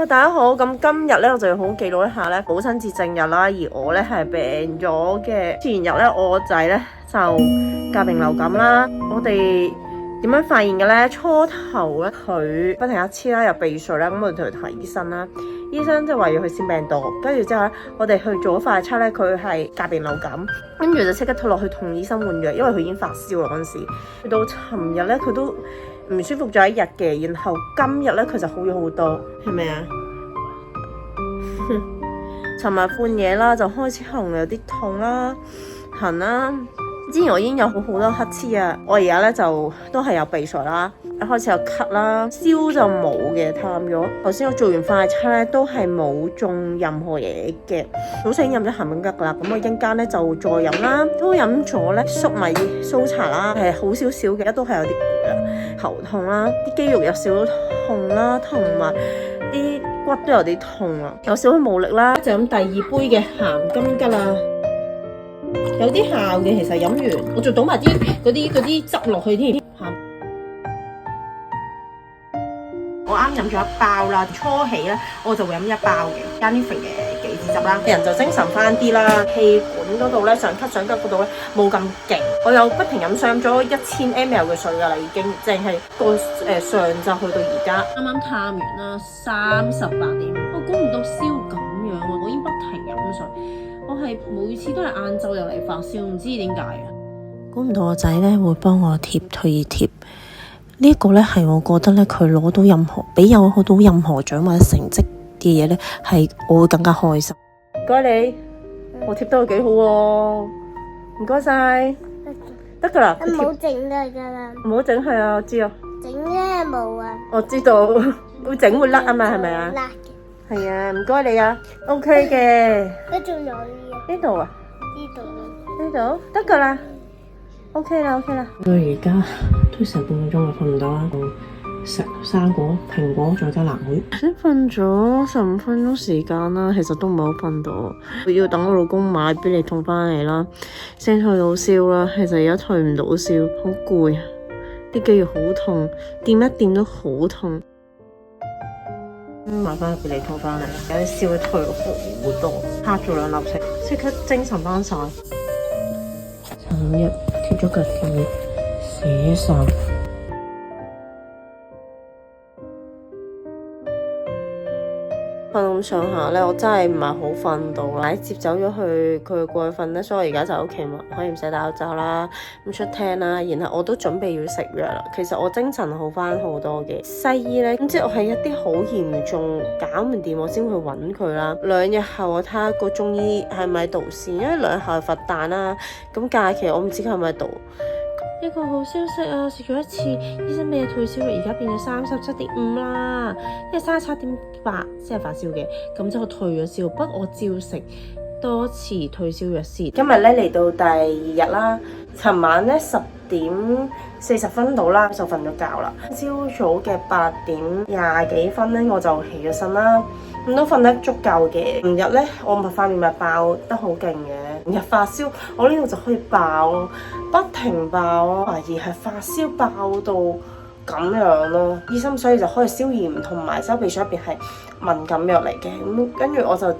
Hello，大家好。咁今日咧，我就要好記錄一下咧母親節正日啦。而我咧係病咗嘅前日咧，我個仔咧就甲型流感啦。我哋點樣發現嘅咧？初頭咧佢不停一黐啦，又鼻水啦，咁我哋同佢睇醫生啦。醫生就話要去腺病毒，跟住之後咧，我哋去做咗快測咧，佢係甲型流感，跟住就即刻推落去同醫生換藥，因為佢已經發燒啦嗰陣時。去到尋日咧，佢都唔舒服咗一日嘅，然後今日咧佢就好咗好多，係咪啊？尋日半夜啦就開始喉嚨有啲痛啦、痕啦。之前我已經有好多黑黐啊，我而家咧就都係有鼻水啦，一開始有咳啦，燒就冇嘅，探咗。頭先我做完快測咧都係冇中任何嘢嘅。早上已經飲咗鹹檸桔噶啦，咁我一陣間咧就再飲啦，都飲咗咧粟米蘇茶啦，係好少少嘅，都係有啲攰啦、頭痛啦，啲肌肉有少少痛啦，同埋啲骨都有啲痛啊，有少少冇力啦，就飲第二杯嘅鹹金桔啦。有啲效嘅，其實飲完我仲倒埋啲嗰啲汁落去添。我啱飲咗一包啦，初起咧我就會飲一包嘅 Jennifer 嘅杞子汁啦，人就精神翻啲啦。氣管嗰度咧上咳上急嗰度咧冇咁勁，我有不停飲上咗1000 ml 嘅水噶啦，已經淨係個上晝去到而家。啱啱探完啦，38點，我估唔到燒咁樣喎，我已經不停飲水。我係每次都係晏晝又嚟發燒，唔知點解啊！估唔到我仔咧會幫我貼退熱貼，呢一個咧係我覺得咧佢攞到任何俾有好到任何獎或者成績嘅嘢咧，係我會更加開心。唔該你，我貼得幾好喎，唔該晒，得噶啦，唔好整得噶啦，唔好整係啊，我知啊，整咧冇啊，我知道會整會甩啊嘛，係咪啊？辣嘅，係啊，唔該你啊 ，OK 嘅。呢度有嘢，呢度啊？呢度呢度得噶啦 ，OK 啦 ，OK 啦。我而家都成半個鐘我瞓唔到啦，食生果、蘋果再加藍莓。先瞓咗15分鐘時間啦，其實都唔係好瞓到。我要等我老公買必理痛翻嚟啦，先退到燒啦。其實而家退唔到燒，好攰啊，啲肌肉好痛，掂一掂都好痛。買翻必理痛翻嚟，有啲燒退好多，嚇咗2粒色，即刻精神翻晒。尋日貼咗腳嘅寫晒。瞓咁上下咧，我真係唔係好瞓到啦。接走咗佢過去瞓咧，所以我而家就喺屋企嘛，可以唔使戴口罩啦，咁出廳啦。然後我都準備要食藥啦。其實我精神好翻好多嘅。西醫咧，咁即係我係一啲好嚴重搞唔掂，我先去揾佢啦。2日後我睇下個中醫係咪喺度先，因為2日後係佛誕啦。咁假期我唔知佢係咪喺度。一個好消息啊！食咗一次，醫生俾你退燒藥，而家變咗37.5啦，因為37.8先係發燒嘅，咁就退咗燒。不過我照食多次退燒藥先。今日咧嚟到第2日啦，尋晚咧10點40分到啦，就瞓咗覺啦。朝早嘅8點20幾分咧，我就起咗身啦，咁都瞓得足夠嘅。琴日咧，我塊面咪爆得好勁嘅，琴日發燒，我呢度就可以爆咯，不停爆咯，懷疑係發燒爆到咁樣咯。醫生所以就開消炎同埋收鼻水入邊係敏感藥嚟嘅，咁跟住我就照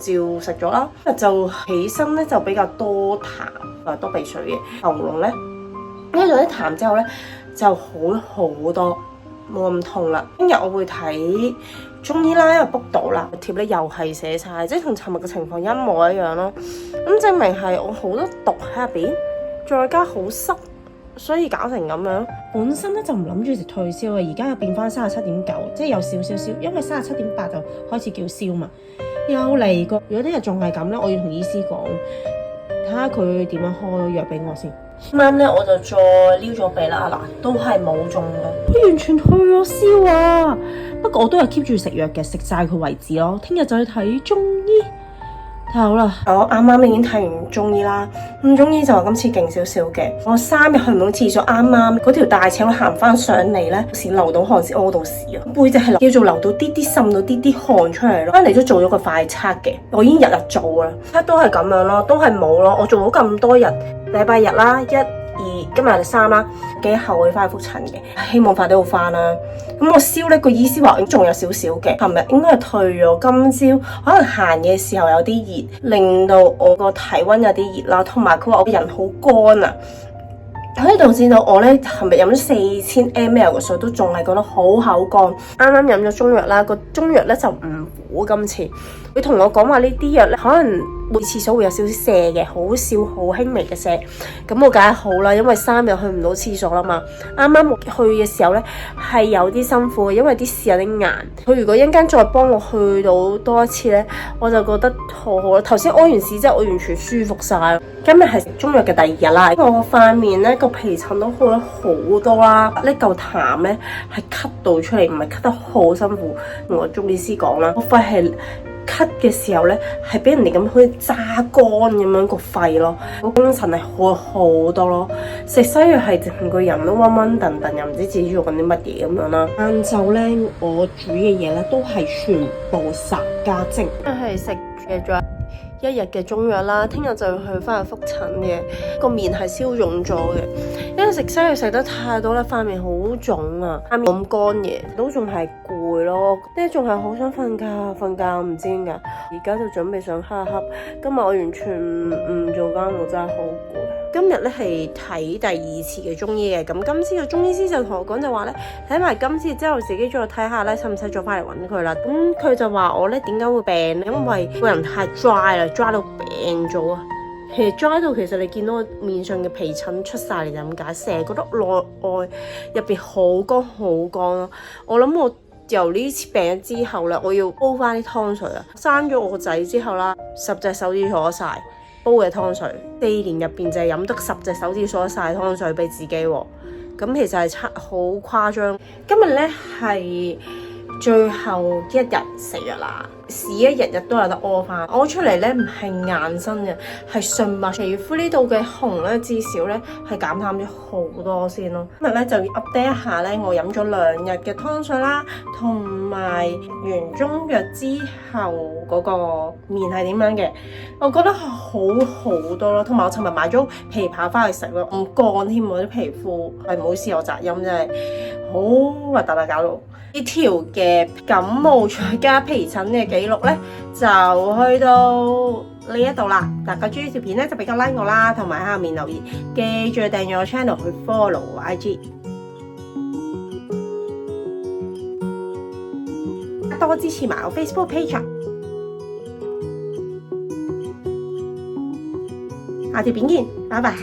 食咗啦。就起身咧就比較多痰，多鼻水嘅喉嚨咧，因為咗啲痰之後咧就好多，冇咁痛啦。聽日我會睇中醫啦，因為 book 到啦，貼咧又係寫晒，即係同尋日嘅情況一模一樣咯。咁證明係我好多毒喺入邊，再加好濕，所以搞成咁樣。本身咧就唔諗住食退燒嘅，而家又變翻37.9，即係有少少燒，因為37.8就開始叫燒嘛。又嚟過，如果呢日仲係咁咧，我要同醫師講，睇下佢點樣開藥俾我先。啱咧，我就再撩咗鼻啦，嗱，都係冇中嘅，佢完全退咗燒啊！不過我都係 keep 住食藥嘅，食晒佢為止咯。聽日就去睇中醫。睇好啦，我啱啱已經睇完中醫啦。咁中醫就話今次勁少少嘅，我3日去唔到廁所，啱啱嗰條大腸行翻上嚟咧，先流到汗，先屙到屎啊！背脊係叫做流到啲啲滲到啲啲汗出嚟咯。翻嚟都做咗個快測嘅，我已經日日做啦，都係咁樣咯，都係冇咯。我做咗咁多日，禮拜日啦，1、2、今日係3啦，幾後會翻去覆診嘅，希望快啲好翻啦。咁我燒呢個醫師話仲有少少嘅，琴日應該係退咗，今朝可能行嘅時候有啲熱，令到我個體溫有啲熱啦，同埋佢話我個人好乾啊。可以導致到我咧，琴日飲咗4000 ml 嘅水，都仲係覺得好口乾。啱啱飲咗中藥啦，個中藥咧就唔苦，今次佢同我講話呢啲藥咧，可能會廁所會有少少瀉嘅，好少好輕微嘅瀉。咁我梗係好啦，因為3日去唔到廁所啦嘛。啱啱去嘅時候咧係有啲辛苦嘅，因為啲屎有啲硬。佢如果一陣間再幫我去到多一次咧，我就覺得好好啦。頭先屙完屎之後，我完全舒服晒。今日係食中藥嘅第2日啦，我塊面咧個皮疹都好咗好多啦，呢嚿痰咧係咳到出嚟，唔係咳得好辛苦。同我中醫師講啦，我肺係咳嘅時候咧係俾人哋咁好似榨乾咁樣個肺咯，我精神係好好多咯。食西藥係成個人都暈暈頓頓，又唔知自己做緊啲乜嘢咁樣啦。晏晝咧我煮嘅嘢咧都係全部殺家精，係食嘅咗1日嘅中藥啦，聽日就要去翻去覆診嘅。個面係消腫咗嘅，因為食西藥食得太多咧，塊面好腫啊，塊面咁乾嘅，都仲係攰咯，即係仲係好想瞓覺，唔知點解。而家就準備上黑黑，今日我完全唔做家務，真係好攰。今日咧係睇第2次嘅中醫嘅，咁今次嘅中醫師就同我講就話咧，睇埋今次之後自己再睇下咧，使唔使再翻嚟揾佢啦。咁佢就話我咧點解會病咧？因為個人太 dry 啦，dry 到病咗啊。其實 dry 到其實你見到我面上嘅皮疹出晒嚟就咁解，成日覺得內外入邊好乾好乾咯。我諗我由呢次病咗之後咧，我要煲翻啲湯水啊。生咗我個仔之後啦，10隻手指數得晒煲嘅湯水，4年入邊就係飲得10隻手指數得晒湯水俾自己喎。咁其實係好誇張。今日咧係最後1日食藥啦，屎日日都有得屙翻，屙出嚟咧唔係硬身嘅，係順脈。皮膚呢度嘅紅咧，至少咧係減淡咗好多先咯。今日咧就要 update 一下咧，我飲咗2日嘅湯水啦，同埋完中藥之後嗰個面係點樣嘅，我覺得好好多咯。同埋我尋日買咗枇杷翻去食咯，唔乾添，我啲皮膚係唔好意思，我雜音真係好核突啊，搞到〜呢條嘅感冒再加皮疹嘅記錄咧，就去到呢一度啦。大家中意條片咧就俾個 like 我啦，同埋喺下面留言，記住訂閱我 channel 去 follow 我 IG， 多支持埋我 Facebook page。下條片見，拜拜。